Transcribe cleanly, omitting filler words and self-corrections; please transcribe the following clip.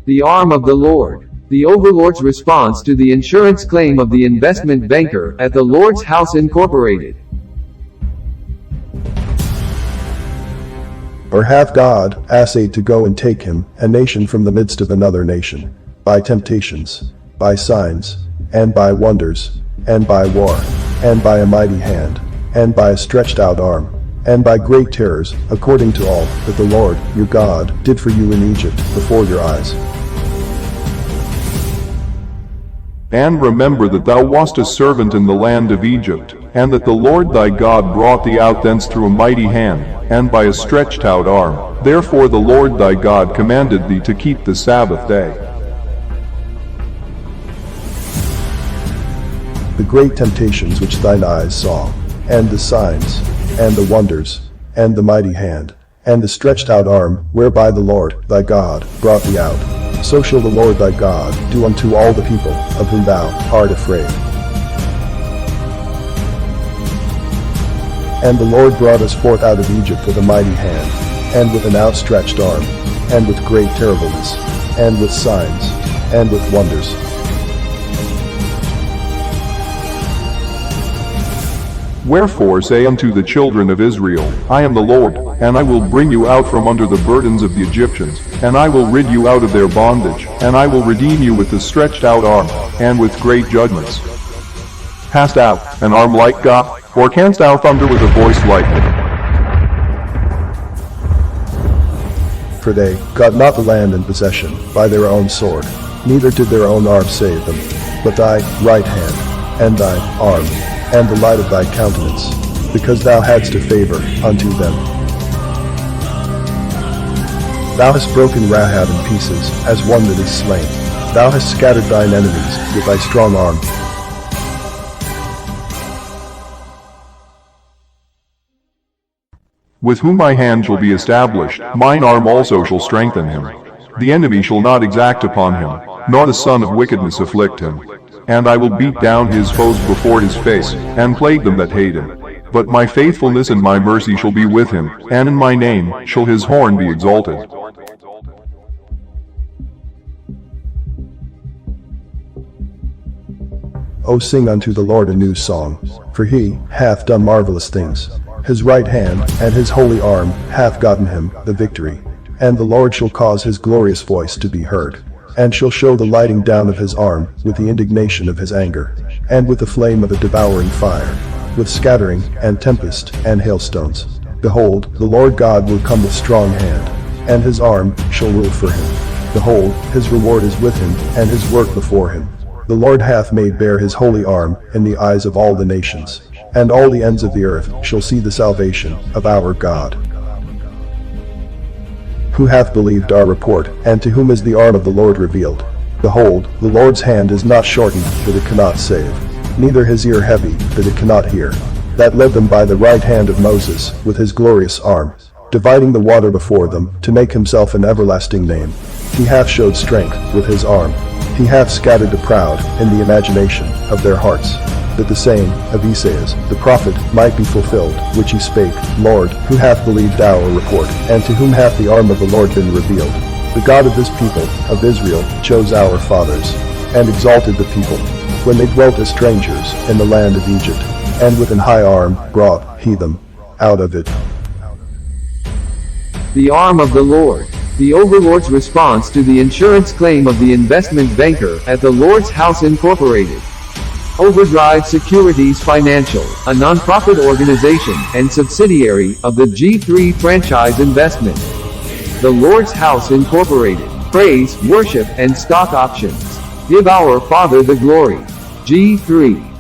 The arm of the Lord. The Overlord's response to the insurance claim of the investment banker at the Lord's House Incorporated. Or hath God assayed to go and take him, a nation from the midst of another nation, by temptations, by signs, and by wonders, and by war, and by a mighty hand, and by a stretched out arm, and by great terrors, according to all that the Lord your God did for you in Egypt before your eyes. And remember that thou wast a servant in the land of Egypt, and that the Lord thy God brought thee out thence through a mighty hand, and by a stretched out arm. Therefore the Lord thy God commanded thee to keep the Sabbath day. The great temptations which thine eyes saw, and the signs, and the wonders, and the mighty hand, and the stretched out arm, whereby the Lord thy God brought thee out, so shall the Lord thy God do unto all the people of whom thou art afraid. And the Lord brought us forth out of Egypt with a mighty hand, and with an outstretched arm, and with great terribleness, and with signs, and with wonders. Wherefore say unto the children of Israel, I am the Lord, and I will bring you out from under the burdens of the Egyptians, and I will rid you out of their bondage, and I will redeem you with the stretched out arm, and with great judgments. Hast thou an arm like God, or canst thou thunder with a voice like it? For they got not the land in possession by their own sword, neither did their own arm save them, but thy right hand, and thy arm, and the light of thy countenance, because thou hadst a favor unto them. Thou hast broken Rahab in pieces, as one that is slain. Thou hast scattered thine enemies with thy strong arm. With whom my hand shall be established, mine arm also shall strengthen him. The enemy shall not exact upon him, nor the son of wickedness afflict him. And I will beat down his foes before his face, and plague them that hate him. But my faithfulness and my mercy shall be with him, and in my name shall his horn be exalted. O sing unto the Lord a new song, for he hath done marvelous things. His right hand and his holy arm hath gotten him the victory. And the Lord shall cause his glorious voice to be heard, and shall show the lighting down of his arm with the indignation of his anger, and with the flame of a devouring fire, with scattering, and tempest, and hailstones. Behold, the Lord God will come with strong hand, and his arm shall rule for him. Behold, his reward is with him, and his work before him. The Lord hath made bare his holy arm in the eyes of all the nations, and all the ends of the earth shall see the salvation of our God. Who hath believed our report, and to whom is the arm of the Lord revealed? Behold, the Lord's hand is not shortened that it cannot save, neither his ear heavy that it cannot hear. That led them by the right hand of Moses with his glorious arm, dividing the water before them, to make himself an everlasting name. He hath showed strength with his arm. He hath scattered the proud in the imagination of their hearts, that the saying of Esaias the prophet might be fulfilled, which he spake, Lord, who hath believed our report, and to whom hath the arm of the Lord been revealed? The God of this people, of Israel, chose our fathers, and exalted the people, when they dwelt as strangers in the land of Egypt, and with an high arm brought he them out of it. The arm of the Lord. The Overlord's response to the insurance claim of the investment banker at the Lord's House Incorporated. Overdrive Securities Financial, a nonprofit organization and subsidiary of the G3 Franchise Investment. The Lord's House Incorporated. Praise, worship, and stock options. Give our Father the glory. G3.